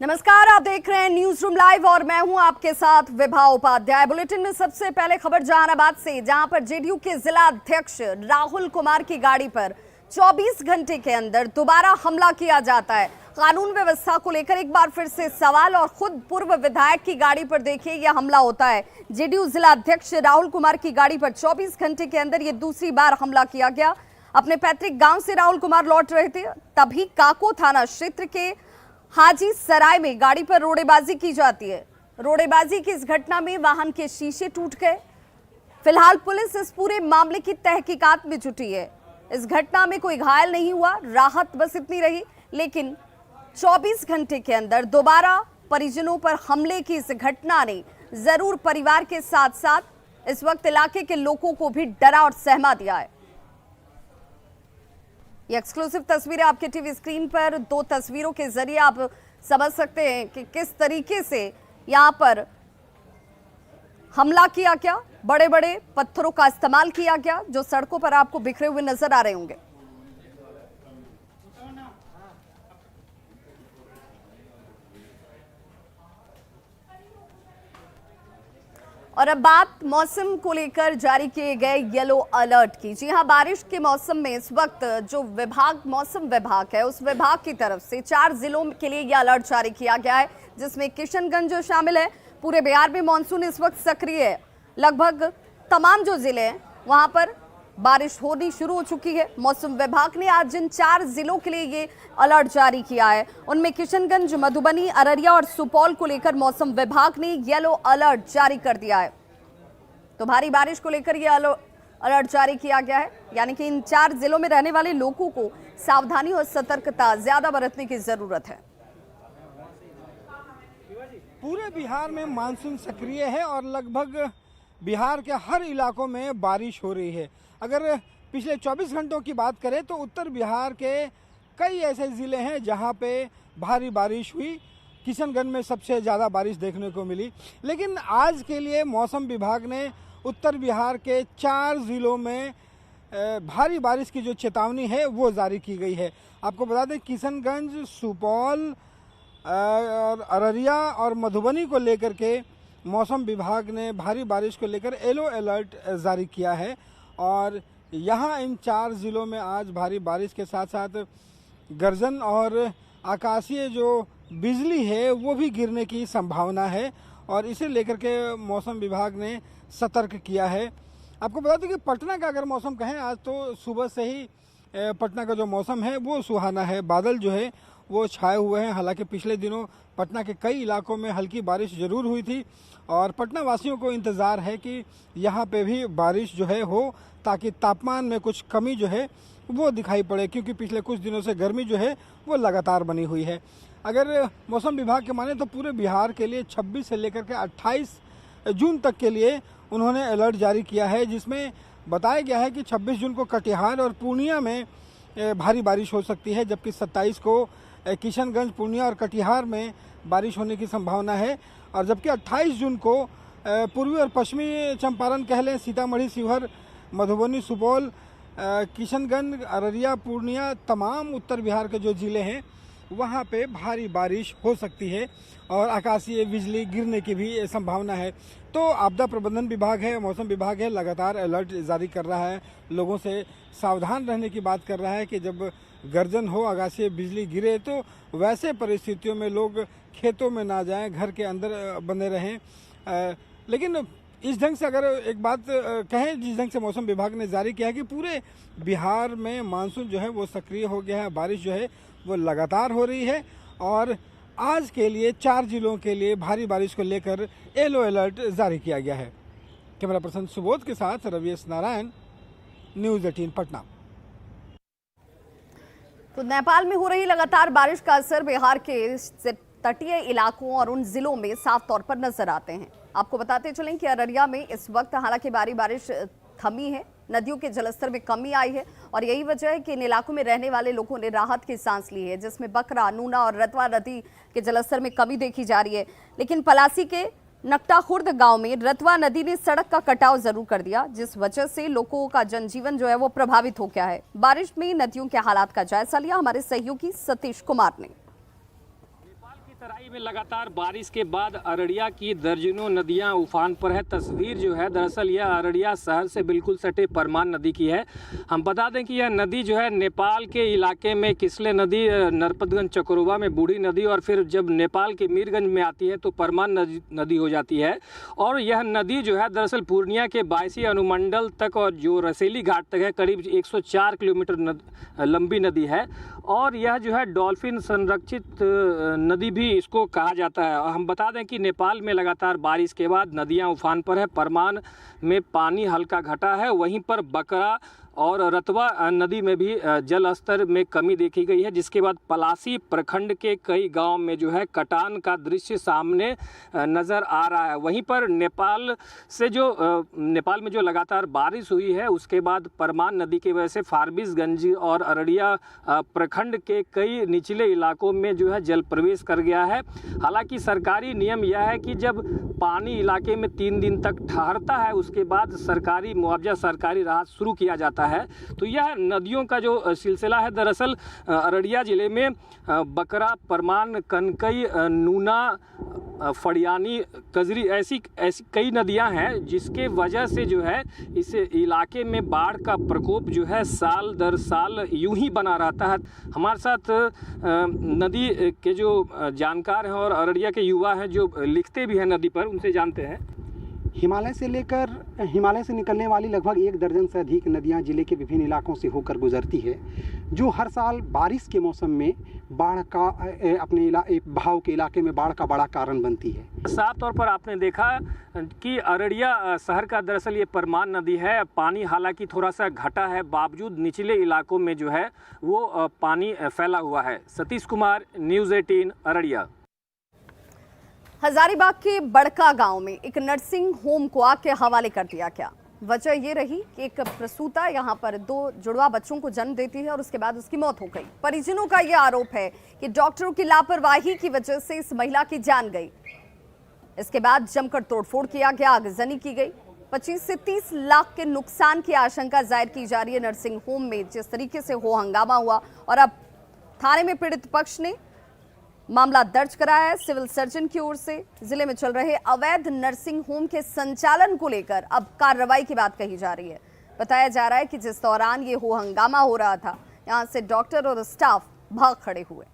नमस्कार, आप देख रहे हैं न्यूज रूम लाइव और मैं हूं आपके साथ विभा उपाध्याय। बुलेटिन में सबसे पहले खबर जहानाबाद से, जहां पर जेडीयू के जिला अध्यक्ष राहुल कुमार की गाड़ी पर 24 घंटे के अंदर दोबारा हमला किया जाता है। कानून व्यवस्था को लेकर एक बार फिर से सवाल और खुद पूर्व विधायक की गाड़ी पर देखिए यह हमला होता है। जेडीयू जिला अध्यक्ष राहुल कुमार की गाड़ी पर 24 घंटे के अंदर ये दूसरी बार हमला किया गया। अपने पैतृक गांव से राहुल कुमार लौट रहे थे, तभी काको थाना क्षेत्र के हाजी सराय में गाड़ी पर रोड़ेबाजी की जाती है। रोड़ेबाजी की इस घटना में वाहन के शीशे टूट गए। फिलहाल पुलिस इस पूरे मामले की तहकीकात में जुटी है। इस घटना में कोई घायल नहीं हुआ, राहत बस इतनी रही। लेकिन 24 घंटे के अंदर दोबारा परिजनों पर हमले की इस घटना ने जरूर परिवार के साथ साथ इस वक्त इलाके के लोगों को भी डरा और सहमा दिया है। ये एक्सक्लूसिव तस्वीरें आपके टीवी स्क्रीन पर, दो तस्वीरों के जरिए आप समझ सकते हैं कि किस तरीके से यहां पर हमला किया गया। बड़े बड़े पत्थरों का इस्तेमाल किया गया जो सड़कों पर आपको बिखरे हुए नजर आ रहे होंगे। और अब बात मौसम को लेकर जारी किए गए येलो अलर्ट की। जी हां, बारिश के मौसम में इस वक्त जो मौसम विभाग है उस विभाग की तरफ से 4 जिलों के लिए यह अलर्ट जारी किया गया है, जिसमें किशनगंज शामिल है। पूरे बिहार में मानसून इस वक्त सक्रिय है। लगभग तमाम जो जिले हैं वहां पर बारिश होनी शुरू हो चुकी है। मौसम विभाग ने आज जिन 4 जिलों के लिए ये अलर्ट जारी किया है उनमें किशनगंज, मधुबनी, अररिया और सुपौल को लेकर मौसम विभाग ने येलो अलर्ट जारी कर दिया है। तो भारी बारिश को लेकर ये अलर्ट जारी किया गया है, यानी कि इन 4 जिलों में रहने वाले लोगों को सावधानी और सतर्कता ज्यादा बरतने की जरूरत है। पूरे बिहार में मानसून सक्रिय है और लगभग बिहार के हर इलाकों में बारिश हो रही है। अगर पिछले 24 घंटों की बात करें तो उत्तर बिहार के कई ऐसे ज़िले हैं जहां पे भारी बारिश हुई। किशनगंज में सबसे ज़्यादा बारिश देखने को मिली। लेकिन आज के लिए मौसम विभाग ने उत्तर बिहार के 4 ज़िलों में भारी बारिश की जो चेतावनी है वो जारी की गई है। आपको बता दें, किशनगंज, सुपौल और अररिया और मधुबनी को लेकर के मौसम विभाग ने भारी बारिश को लेकर येलो अलर्ट जारी किया है। और यहाँ इन 4 ज़िलों में आज भारी बारिश के साथ साथ गर्जन और आकाशीय जो बिजली है वो भी गिरने की संभावना है और इसे लेकर के मौसम विभाग ने सतर्क किया है। आपको बता दें कि पटना का अगर मौसम कहें, आज तो सुबह से ही पटना का जो मौसम है वो सुहाना है। बादल जो है वो छाए हुए हैं। हालांकि पिछले दिनों पटना के कई इलाकों में हल्की बारिश ज़रूर हुई थी और पटना वासियों को इंतज़ार है कि यहाँ पे भी बारिश जो है हो, ताकि तापमान में कुछ कमी जो है वो दिखाई पड़े, क्योंकि पिछले कुछ दिनों से गर्मी जो है वो लगातार बनी हुई है। अगर मौसम विभाग के माने तो पूरे बिहार के लिए 26 से लेकर के 28 जून तक के लिए उन्होंने अलर्ट जारी किया है, जिसमें बताया गया है कि 26 जून को कटिहार और पूर्णिया में भारी बारिश हो सकती है, जबकि 27 को किशनगंज, पूर्णिया और कटिहार में बारिश होने की संभावना है। और जबकि 28 जून को पूर्वी और पश्चिमी चंपारण कह लें, सीतामढ़ी, शिवहर, मधुबनी, सुपौल, किशनगंज, अररिया, पूर्णिया, तमाम उत्तर बिहार के जो ज़िले हैं वहाँ पे भारी बारिश हो सकती है और आकाशीय बिजली गिरने की भी संभावना है। तो आपदा प्रबंधन विभाग है, मौसम विभाग है, लगातार अलर्ट जारी कर रहा है। लोगों से सावधान रहने की बात कर रहा है कि जब गर्जन हो, आकाशीय बिजली गिरे तो वैसे परिस्थितियों में लोग खेतों में ना जाएं, घर के अंदर बने रहें। लेकिन इस ढंग से अगर एक बात कहें, जिस ढंग से मौसम विभाग ने जारी किया है कि पूरे बिहार में मानसून जो है वो सक्रिय हो गया है, बारिश जो है वो लगातार हो रही है और आज के लिए 4 जिलों के लिए भारी बारिश को लेकर येलो अलर्ट जारी किया गया है। कैमरा पर्सन सुबोध के साथ रवि एस नारायण, न्यूज़ 18 पटना। तो नेपाल में हो रही लगातार बारिश का असर बिहार के तटीय इलाकों और उन जिलों में साफ तौर पर नजर आते हैं। आपको बताते चलें कि अररिया में इस वक्त हालांकि भारी बारिश थमी है, नदियों के जलस्तर में कमी आई है और यही वजह है कि इन इलाकों में रहने वाले लोगों ने राहत की सांस ली है, जिसमें बकरा, नूना और रतवा नदी के जलस्तर में कमी देखी जा रही है। लेकिन पलासी के नकटा खुर्द गांव में रतवा नदी ने सड़क का कटाव जरूर कर दिया, जिस वजह से लोगों का जनजीवन जो है वो प्रभावित हो गया है। बारिश में नदियों के हालात का जायजा लिया हमारे सहयोगी सतीश कुमार ने। तराई में लगातार बारिश के बाद अररिया की दर्जनों नदियां उफान पर है। तस्वीर जो है दरअसल यह अररिया शहर से बिल्कुल सटे परमान नदी की है। हम बता दें कि यह नदी जो है नेपाल के इलाके में किसले नदी, नरपतगंज चक्रोबा में बूढ़ी नदी और फिर जब नेपाल के मीरगंज में आती है तो परमान नदी हो जाती है। और यह नदी जो है दरअसल पूर्णिया के 22 अनुमंडल तक और जो रसेली घाट तक है करीब 104 किलोमीटर लंबी नदी है। और यह जो है डॉल्फिन संरक्षित नदी भी इसको कहा जाता है। हम बता दें कि नेपाल में लगातार बारिश के बाद नदियां उफान पर है। परमान में पानी हल्का घटा है, वहीं पर बकरा और रतवा नदी में भी जल स्तर में कमी देखी गई है, जिसके बाद पलासी प्रखंड के कई गांव में जो है कटान का दृश्य सामने नज़र आ रहा है। वहीं पर नेपाल में जो लगातार बारिश हुई है उसके बाद परमान नदी की वजह से फारबिसगंज और अररिया प्रखंड के कई निचले इलाकों में जो है जल प्रवेश कर गया है। हालांकि सरकारी नियम यह है कि जब पानी इलाके में 3 दिन तक ठहरता है उसके बाद सरकारी मुआवजा, सरकारी राहत शुरू किया जाता है। तो यह नदियों का जो सिलसिला है दरअसल अररिया जिले में बकरा, परमान, कनकई, नूना, फड़ियानी, कजरी ऐसी कई नदियां हैं जिसके वजह से जो है इस इलाके में बाढ़ का प्रकोप जो है साल दर साल यूं ही बना रहता है। हमारे साथ नदी के जो जानकार हैं और अररिया के युवा हैं जो लिखते भी हैं नदी पर, उनसे जानते हैं। हिमालय से निकलने वाली लगभग 1 दर्जन से अधिक नदियां जिले के विभिन्न इलाकों से होकर गुजरती है, जो हर साल बारिश के मौसम में बाढ़ का अपने बहाव के इलाके में बाढ़ का बड़ा कारण बनती है। साफ तौर पर आपने देखा कि अररिया शहर का दरअसल ये परमान नदी है। पानी हालांकि थोड़ा सा घटा है, बावजूद निचले इलाकों में जो है वो पानी फैला हुआ है। सतीश कुमार, न्यूज़ 18 अररिया। हजारीबाग के बड़का गांव में एक नर्सिंग होम को आग के हवाले कर दिया गया। वजह ये रही कि एक प्रसूता यहां पर 2 जुड़वा बच्चों को जन्म देती है और उसके बाद उसकी मौत हो गई। परिजनों का यह आरोप है कि डॉक्टरों की लापरवाही की वजह से इस महिला की जान गई। इसके बाद जमकर तोड़फोड़ किया गया, आगजनी की गई। 25 से 30 लाख के नुकसान की आशंका जाहिर की जा रही है। नर्सिंग होम में जिस तरीके से हो हंगामा हुआ और अब थाने में पीड़ित पक्ष ने मामला दर्ज कराया है। सिविल सर्जन की ओर से जिले में चल रहे अवैध नर्सिंग होम के संचालन को लेकर अब कार्रवाई की बात कही जा रही है। बताया जा रहा है कि जिस दौरान ये हो हंगामा हो रहा था, यहां से डॉक्टर और स्टाफ भाग खड़े हुए।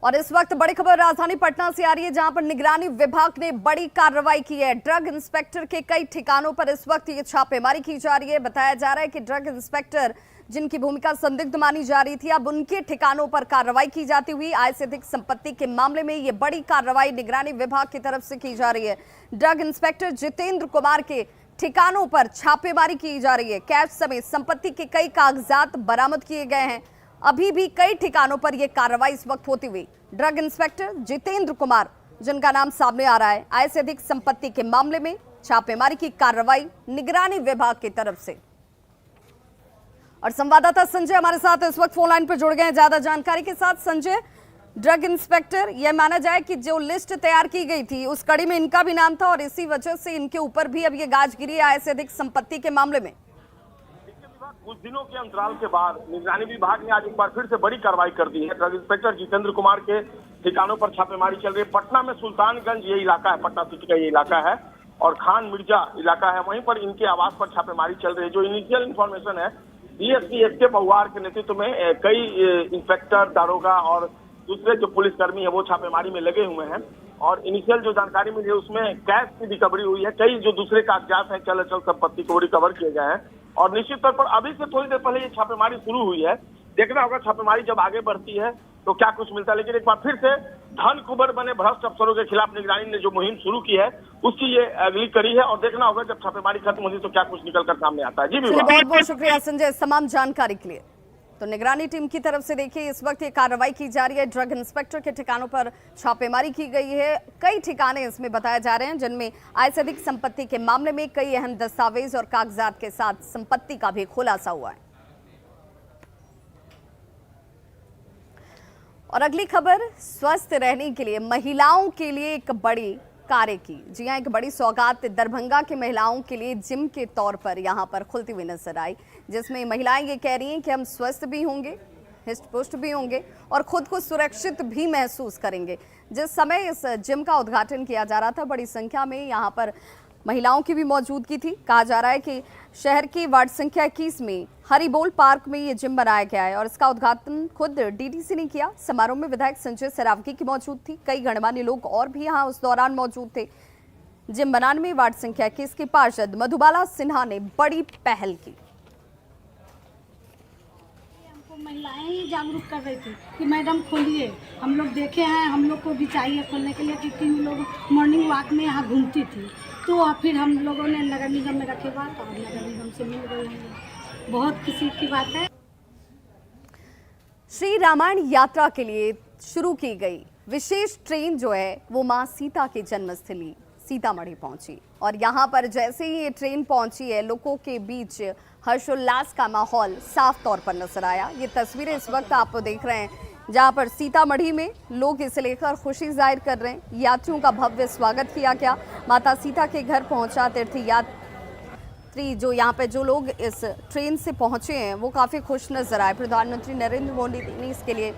और इस वक्त बड़ी खबर राजधानी पटना से आ रही है, जहां पर निगरानी विभाग ने बड़ी कार्रवाई की है। ड्रग इंस्पेक्टर के कई ठिकानों पर इस वक्त ये छापेमारी की जा रही है। बताया जा रहा है कि ड्रग इंस्पेक्टर जिनकी भूमिका संदिग्ध मानी जा रही थी, अब उनके ठिकानों पर कार्रवाई की जाती हुई आय से अधिक संपत्ति के मामले में ये बड़ी कार्रवाई निगरानी विभाग की तरफ से की जा रही है। ड्रग इंस्पेक्टर जितेंद्र कुमार के ठिकानों पर छापेमारी की जा रही है। कैश समेत संपत्ति के कई कागजात बरामद किए गए हैं। अभी भी कई ठिकानों पर यह कार्रवाई इस वक्त होती हुई ड्रग इंस्पेक्टर जितेंद्र कुमार, जिनका नाम सामने आ रहा है, आय से अधिक संपत्ति के मामले में छापेमारी की कार्रवाई निगरानी विभाग की तरफ से। और संवाददाता संजय हमारे साथ इस वक्त फोन लाइन पर जुड़ गए हैं ज्यादा जानकारी के साथ। संजय, ड्रग इंस्पेक्टर, यह माना जाए कि जो लिस्ट तैयार की गई थी उस कड़ी में इनका भी नाम था और इसी वजह से इनके ऊपर भी अब ये गाज गिरी आय से अधिक संपत्ति के मामले में। कुछ दिनों के अंतराल के बाद निगरानी विभाग ने आज एक बार फिर से बड़ी कार्रवाई कर दी है। ड्रग इंस्पेक्टर जितेंद्र कुमार के ठिकानों पर छापेमारी चल रही है। पटना में सुल्तानगंज ये इलाका है, पटना सिटी का ये इलाका है और खान मिर्जा इलाका है, वहीं पर इनके आवास पर छापेमारी चल रही है। जो इनिशियल इन्फॉर्मेशन है, डीएसपी एस के पवार के नेतृत्व में कई इंस्पेक्टर, दारोगा और दूसरे जो पुलिसकर्मी है वो छापेमारी में लगे हुए हैं। और इनिशियल जो जानकारी मिली है उसमें कैश की रिकवरी हुई है, कई जो दूसरे कागजात हैं, चल अचल संपत्ति को रिकवर किए गए हैं। और निश्चित तौर पर अभी से थोड़ी देर पहले ये छापेमारी शुरू हुई है। देखना होगा छापेमारी जब आगे बढ़ती है तो क्या कुछ मिलता है। लेकिन एक बार फिर से धन कुबर बने भ्रष्ट अफसरों के खिलाफ निगरानी ने जो मुहिम शुरू की है उसकी ये अगली कड़ी है। और देखना होगा जब छापेमारी खत्म होती है तो क्या कुछ निकल कर सामने आता है। जी बहुत बहुत शुक्रिया संजय इस तमाम जानकारी के लिए। तो निगरानी टीम की तरफ से देखिए इस वक्त ये कार्रवाई की जा रही है। ड्रग इंस्पेक्टर के ठिकानों पर छापेमारी की गई है। कई ठिकाने इसमें बताए जा रहे हैं जिनमें आय से अधिक संपत्ति के मामले में कई अहम दस्तावेज और कागजात के साथ संपत्ति का भी खुलासा हुआ है। और अगली खबर, स्वस्थ रहने के लिए महिलाओं के लिए एक बड़ी कार्य की। जी हाँ, एक बड़ी सौगात दरभंगा की महिलाओं के लिए जिम के तौर पर यहाँ पर खुलती हुई नजर आई, जिसमें महिलाएं ये कह रही हैं कि हम स्वस्थ भी होंगे, हृष्ट-पुष्ट भी होंगे और खुद को सुरक्षित भी महसूस करेंगे। जिस समय इस जिम का उद्घाटन किया जा रहा था, बड़ी संख्या में यहाँ पर महिलाओं की भी मौजूदगी थी। कहा जा रहा है कि शहर की वार्ड संख्या 21 में हरिबोल पार्क में ये जिम बनाया गया है और इसका उद्घाटन खुद डीडीसी ने किया। समारोह में विधायक संजय सरावगी की मौजूद थी, कई गणमान्य लोग और भी यहाँ उस दौरान मौजूद थे। जिम बनाने में वार्ड संख्या 21 की पार्षद मधुबाला सिन्हा ने बड़ी पहल की। महिलाएं ही जागरूक कर रही थी कि मैडम खोलिए, हम लोग देखे हैं, हम लोग को भी चाहिए खोलने के लिए, क्योंकि हम लोग मॉर्निंग वॉक में यहाँ घूमती थी। तो फिर हम लोगों ने नगर निगम में रखे बात और नगर निगम से मिल गई हैं। बहुत खुशी की बात है। श्री रामायण यात्रा के लिए शुरू की गई विशेष ट्रेन जो है वो मां सीता की जन्मस्थली सीतामढ़ी पहुंची और यहाँ पर जैसे ही ये ट्रेन पहुंची है, लोगों के बीच हर्षोल्लास का माहौल साफ तौर पर नजर आया। ये तस्वीरें इस वक्त आप देख रहे हैं, जहां पर सीतामढ़ी में लोग इसे लेकर खुशी जाहिर कर रहे हैं। यात्रियों का भव्य स्वागत किया गया। माता सीता के घर पहुंचा तीर्थ यात्री जो यहाँ पे जो लोग इस ट्रेन से पहुंचे हैं वो काफ़ी खुश नजर आए। प्रधानमंत्री नरेंद्र मोदी ने इसके लिए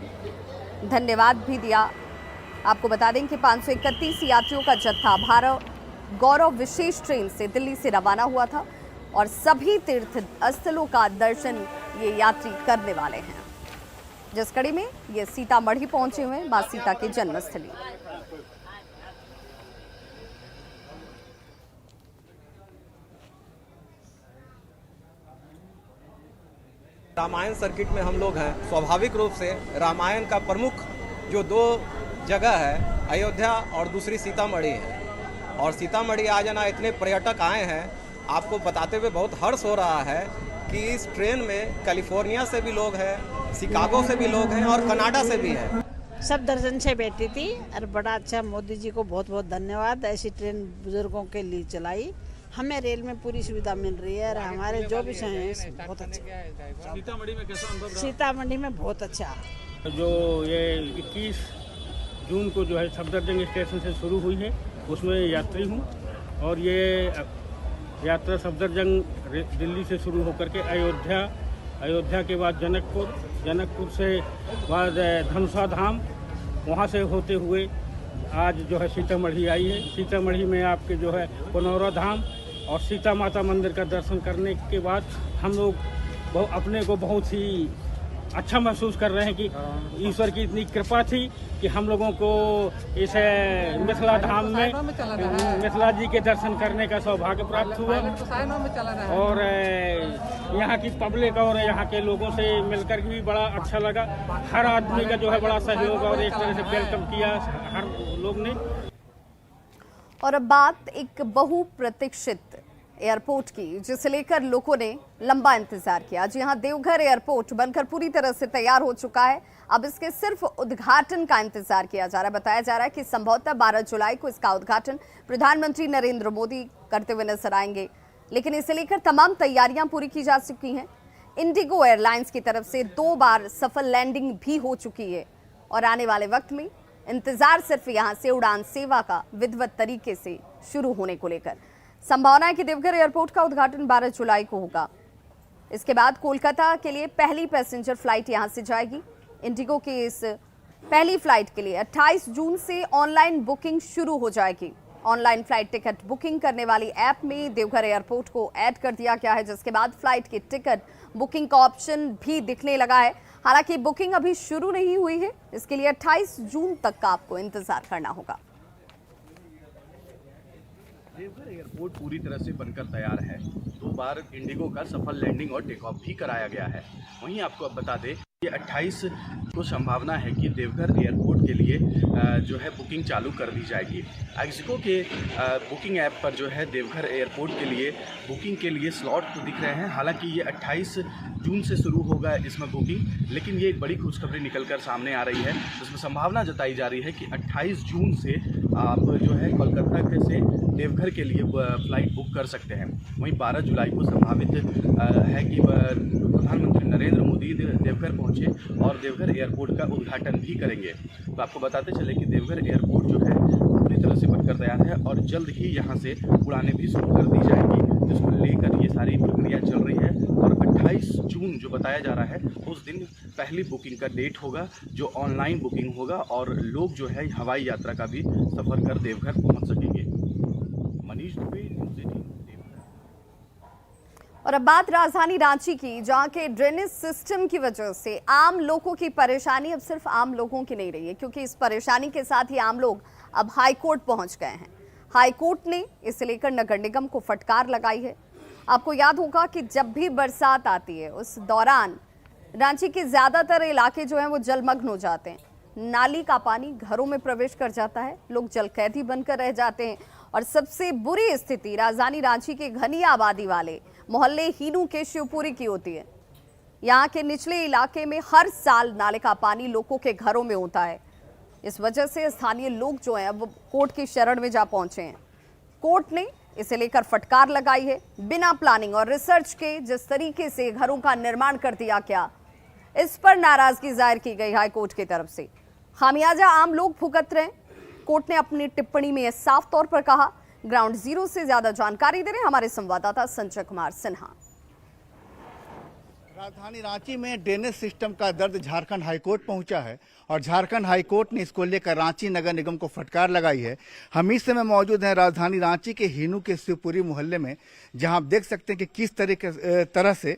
धन्यवाद भी दिया। आपको बता दें कि 531 यात्रियों का जत्था भारत गौरव विशेष ट्रेन से दिल्ली से रवाना हुआ था और सभी तीर्थ स्थलों का दर्शन ये यात्री करने वाले हैं, जिस कड़ी में ये सीतामढ़ी पहुंचे हुए मां सीता की जन्मस्थली। रामायण सर्किट में हम लोग हैं। स्वाभाविक रूप से रामायण का प्रमुख जो दो जगह है, अयोध्या और दूसरी सीतामढ़ी है, और सीतामढ़ी आज ना इतने पर्यटक आए हैं, आपको बताते हुए बहुत हर्ष हो रहा है कि इस ट्रेन में कैलिफोर्निया से भी लोग हैं, शिकागो से भी लोग हैं और कनाडा से भी हैं। सब दर्शन से बैठी थी और बड़ा अच्छा, मोदी जी को बहुत बहुत धन्यवाद। ऐसी ट्रेन बुजुर्गों के लिए चलाई, हमें रेल में पूरी सुविधा मिल रही है और हमारे जो भी हैं बहुत अच्छा। सीतामढ़ी में कैसा अनुभव रहा? सीतामढ़ी में बहुत अच्छा। जो ये 21 जून को जो है सफदरजंग स्टेशन से शुरू हुई है, उसमें यात्री हूँ और ये यात्रा सफदरजंग दिल्ली से शुरू होकर के अयोध्या के बाद जनकपुर से बाद धनुषा धाम, वहाँ से होते हुए आज जो है सीतामढ़ी आई है। सीतामढ़ी में आपके जो है पनौरा धाम और सीता माता मंदिर का दर्शन करने के बाद हम लोग अपने को बहुत ही अच्छा महसूस कर रहे हैं कि ईश्वर की इतनी कृपा थी कि हम लोगों को इस मिथिला धाम में मिथिला जी के दर्शन करने का सौभाग्य प्राप्त हुआ और यहाँ की पब्लिक और यहाँ के लोगों से मिलकर भी बड़ा अच्छा लगा। हर आदमी का जो है बड़ा सहयोग और एक तरह से वेलकम किया हर लोग ने। और अब बात एक बहुप्रतीक्षित एयरपोर्ट की, जिसे लेकर लोगों ने लंबा इंतजार किया। जी हां, देवघर एयरपोर्ट बनकर पूरी तरह से तैयार हो चुका है। अब इसके सिर्फ उद्घाटन का इंतजार किया जा रहा है। बताया जा रहा है कि संभवतः 12 जुलाई को इसका उद्घाटन प्रधानमंत्री नरेंद्र मोदी करते हुए नजर आएंगे, लेकिन इसे लेकर तमाम तैयारियां पूरी की जा चुकी हैं। इंडिगो एयरलाइंस की तरफ से 2 बार सफल लैंडिंग भी हो चुकी है और आने वाले वक्त में इंतजार सिर्फ यहां से उड़ान सेवा का विधिवत तरीके से शुरू होने को लेकर। संभावना है कि देवघर एयरपोर्ट का उद्घाटन 12 जुलाई को होगा। इसके बाद कोलकाता के लिए पहली पैसेंजर फ्लाइट यहां से जाएगी। इंडिगो की इस पहली फ्लाइट के लिए 28 जून से ऑनलाइन बुकिंग शुरू हो जाएगी। ऑनलाइन फ्लाइट टिकट बुकिंग करने वाली ऐप में देवघर एयरपोर्ट को ऐड कर दिया गया है, जिसके बाद फ्लाइट की टिकट बुकिंग का ऑप्शन भी दिखने लगा है। हालांकि बुकिंग अभी शुरू नहीं हुई है, इसके लिए 28 जून तक का आपको इंतजार करना होगा। देवघर एयरपोर्ट पूरी तरह से बनकर तैयार है। 2 बार इंडिगो का सफल लैंडिंग और टेक ऑफ भी कराया गया है। वहीं आपको अब बता दें कि 28 को संभावना है कि देवघर एयरपोर्ट के लिए जो है बुकिंग चालू कर दी जाएगी। एक्सिको के बुकिंग ऐप पर जो है देवघर एयरपोर्ट के लिए बुकिंग के लिए स्लॉट तो दिख रहे हैं। हालांकि ये 28 जून से शुरू होगा इसमें बुकिंग, लेकिन ये एक बड़ी खुशखबरी निकलकर सामने आ रही है। जिसमें संभावना जताई जा रही है कि 28 जून से आप जो है कोलकाता से देवघर के लिए फ्लाइट बुक कर सकते हैं। वहीं 12 जुलाई को संभावित है कि प्रधानमंत्री नरेंद्र मोदी देवघर पहुंचे और देवघर एयरपोर्ट का उद्घाटन भी करेंगे। तो आपको बताते चले कि देवघर एयरपोर्ट जो है पूरी तरह से बनकर तैयार है और जल्द ही यहाँ से उड़ानें भी शुरू कर दी जाएंगी, जिसको लेकर ये सारी प्रक्रिया चल रही है। और 28 जून जो बताया जा रहा है उस दिन पहली बुकिंग का डेट होगा, जो ऑनलाइन बुकिंग होगा और लोग जो है हवाई यात्रा का भी सफ़र कर देवघर पहुँच सकेंगे। मनीष दुबे, न्यूज़ 18 देवघर। और अब बात राजधानी रांची की, जहां के ड्रेनेज सिस्टम की वजह से आम लोगों की परेशानी अब सिर्फ आम लोगों की नहीं रही है, क्योंकि इस परेशानी के साथ ही आम लोग अब हाईकोर्ट पहुंच गए हैं। हाईकोर्ट ने इसे लेकर नगर निगम को फटकार लगाई है। आपको याद होगा कि जब भी बरसात आती है उस दौरान रांची के ज्यादातर इलाके जो हैं वो जलमग्न हो जाते हैं। नाली का पानी घरों में प्रवेश कर जाता है, लोग जलकैदी बनकर रह जाते हैं। और सबसे बुरी स्थिति राजधानी रांची के घनी आबादी वाले मोहल्ले हीनू के शिवपुरी की होती है। यहाँ के निचले इलाके में हर साल नाले का पानी लोगों के घरों में होता है। इस वजह से स्थानीय लोग जो हैं वो कोर्ट की शरण में जा पहुंचे हैं। कोर्ट ने इसे लेकर फटकार लगाई है। बिना प्लानिंग और रिसर्च के जिस तरीके से घरों का निर्माण कर दिया गया, इस पर नाराजगी जाहिर की गई हाईकोर्ट की तरफ से। खामियाजा आम लोग भुगत रहे हैं। कोर्ट ने अपनी टिप्पणी में साफ तौर पर कहा। ग्राउंड जीरो से ज्यादा जानकारी दे रहे हमारे संवाददाता संजय कुमार सिन्हा। राजधानी रांची में ड्रेनेज सिस्टम का दर्द झारखंड हाईकोर्ट पहुंचा है और झारखंड हाईकोर्ट ने इसको लेकर रांची नगर निगम को फटकार लगाई है। हम इस समय मौजूद हैं राजधानी रांची के हीनू के शिवपुरी मोहल्ले में, जहां आप देख सकते हैं कि किस तरह से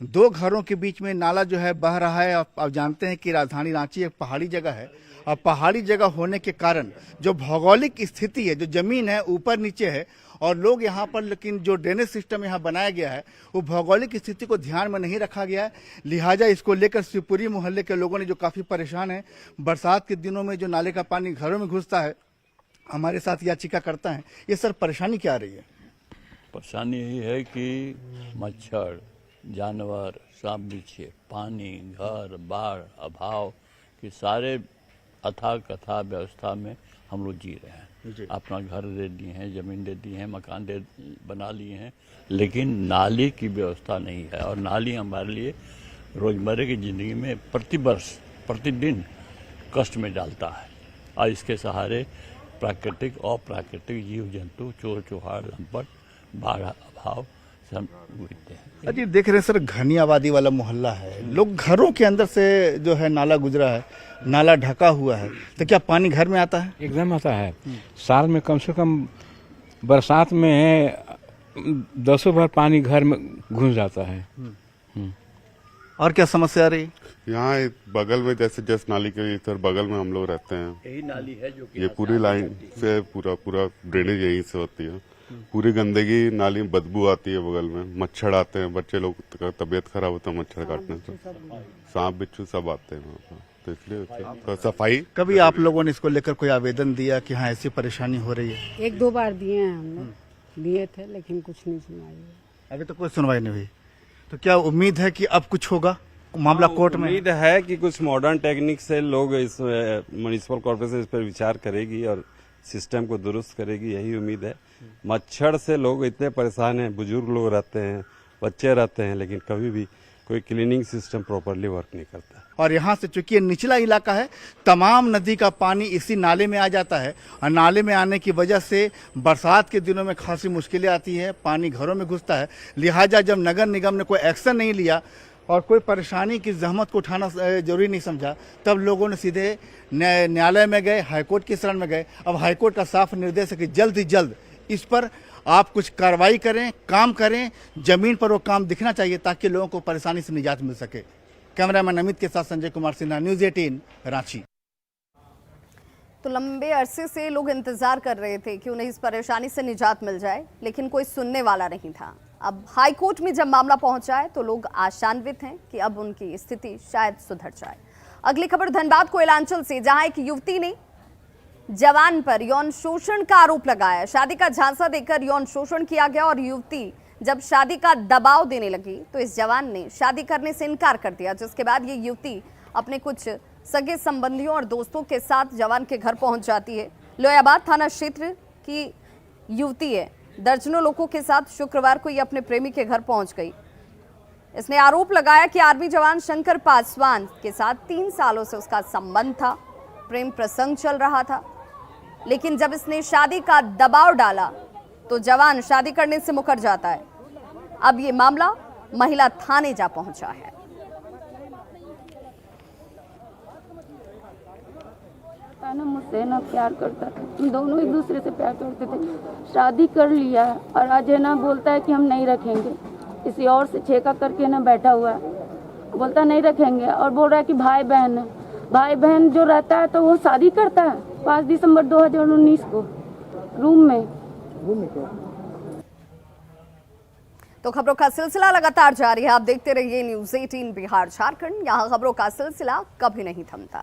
दो घरों के बीच में नाला जो है बह रहा है। आप जानते हैं कि राजधानी रांची एक पहाड़ी जगह है और पहाड़ी जगह होने के कारण जो भौगोलिक स्थिति है, जो जमीन है ऊपर नीचे है और लोग यहाँ पर, लेकिन जो ड्रेनेज सिस्टम यहाँ बनाया गया है वो भौगोलिक स्थिति को ध्यान में नहीं रखा गया है। लिहाजा इसको लेकर शिवपुरी मोहल्ले के लोगों ने जो काफ़ी परेशान है, बरसात के दिनों में जो नाले का पानी घरों में घुसता है, हमारे साथ याचिका करता है। ये सर परेशानी क्या आ रही है? परेशानी यही है कि मच्छर, जानवर, सांप बिच्छे, पानी, घर, बाढ़, अभाव के सारे अथाह कथा व्यवस्था में हम लोग जी रहे हैं। अपना घर दे दिए हैं, ज़मीन दे दी है, मकान बना लिए हैं, लेकिन नाली की व्यवस्था नहीं है। और नाली हमारे लिए रोज़मर्रा की ज़िंदगी में प्रतिवर्ष प्रतिदिन कष्ट में डालता है। और इसके सहारे प्राकृतिक और अप्राकृतिक जीव जंतु, चोर चौहार, लंपट, बाढ़, अभाव सब गुजरते हैं। अजी देख रहे हैं सर, घनी आबादी वाला मोहल्ला है, लोग घरों के अंदर से जो है नाला गुजरा है, नाला ढका हुआ है, तो क्या पानी घर में आता है? एकदम आता है। साल में कम से कम बरसात में 10 बार पानी घर में घुस जाता है। और क्या समस्या आ रही है? यहाँ बगल में जैसे नाली के इधर बगल में हम लोग रहते हैं, यही नाली है जो कि ये पूरी लाइन से पूरा ड्रेनेज यहीं से होती है। पूरी गंदगी नाली में बदबू आती है, बगल में मच्छर आते हैं, बच्चे लोग का तबीयत खराब होता है मच्छर काटने से, सांप बिच्छू सब आते हैं वहाँ पर, तो इसलिए सफाई। कभी आप लोगों ने इसको लेकर कोई आवेदन दिया कि हाँ ऐसी परेशानी हो रही है? 1-2 बार दिए हैं, हम लोग दिए थे, लेकिन कुछ नहीं सुनाई। अभी तो कोई सुनवाई नहीं हुई, तो क्या उम्मीद है कि अब कुछ होगा? मामला कोर्ट में उम्मीद है कि कुछ मॉडर्न टेक्निक से लोग इस म्युनिसिपल कॉर्पोरेशन इस पर विचार करेगी और सिस्टम को दुरुस्त करेगी, यही उम्मीद है। मच्छर से लोग इतने परेशान हैं, बुजुर्ग लोग रहते हैं, बच्चे रहते हैं, लेकिन कभी भी कोई क्लीनिंग सिस्टम प्रॉपर्ली वर्क नहीं करता। और यहाँ से चूंकि ये निचला इलाका है, तमाम नदी का पानी इसी नाले में आ जाता है और नाले में आने की वजह से बरसात के दिनों में खासी मुश्किलें आती है, पानी घरों में घुसता है। लिहाजा जब नगर निगम ने कोई एक्शन नहीं लिया और कोई परेशानी की जहमत को उठाना जरूरी नहीं समझा, तब लोगों ने सीधे न्यायालय में गए, हाईकोर्ट की शरण में गए। अब हाईकोर्ट का साफ निर्देश है कि जल्द ही जल्द इस पर आप कुछ कार्रवाई करें, काम करें, जमीन पर वो काम दिखना चाहिए ताकि लोगों को परेशानी से निजात मिल सके। कैमरामैन अमित के साथ संजय कुमार सिन्हा, न्यूज़ 18 रांची। तो लंबे अरसे से लोग इंतजार कर रहे थे कि उन्हें इस परेशानी से निजात मिल जाए, लेकिन कोई सुनने वाला नहीं था। अब हाईकोर्ट में जब मामला पहुंचा है तो लोग आशान्वित हैं कि अब उनकी स्थिति शायद सुधर जाए। अगली खबर धनबाद कोयलांचल से, जहां एक युवती ने जवान पर यौन शोषण का आरोप लगाया। शादी का झांसा देकर यौन शोषण किया गया और युवती जब शादी का दबाव देने लगी तो इस जवान ने शादी करने से इनकार कर दिया, जिसके बाद ये युवती अपने कुछ सगे संबंधियों और दोस्तों के साथ जवान के घर पहुंच जाती है। लोयाबाद थाना क्षेत्र की युवती है, दर्जनों लोगों के साथ शुक्रवार को ये अपने प्रेमी के घर पहुंच गई। इसने आरोप लगाया कि आर्मी जवान शंकर पासवान के साथ 3 सालों से उसका संबंध था, प्रेम प्रसंग चल रहा था। लेकिन जब इसने शादी का दबाव डाला तो जवान शादी करने से मुकर जाता है। अब ये मामला महिला थाने जा पहुंचा है। ना मुझसे ना प्यार करता था, हम दोनों एक दूसरे से प्यार करते थे। शादी कर लिया और आज है ना बोलता है कि हम नहीं रखेंगे, किसी और से छेका करके ना बैठा हुआ है, बोलता नहीं रखेंगे और बोल रहा है कि भाई बहन है। भाई बहन जो रहता है तो वो शादी करता है 5 दिसंबर 2019 को रूम में। तो खबरों का सिलसिला लगातार जारी है। आप देखते रहिए न्यूज़ 18 बिहार झारखंड। यहाँ खबरों का सिलसिला कभी नहीं थमता।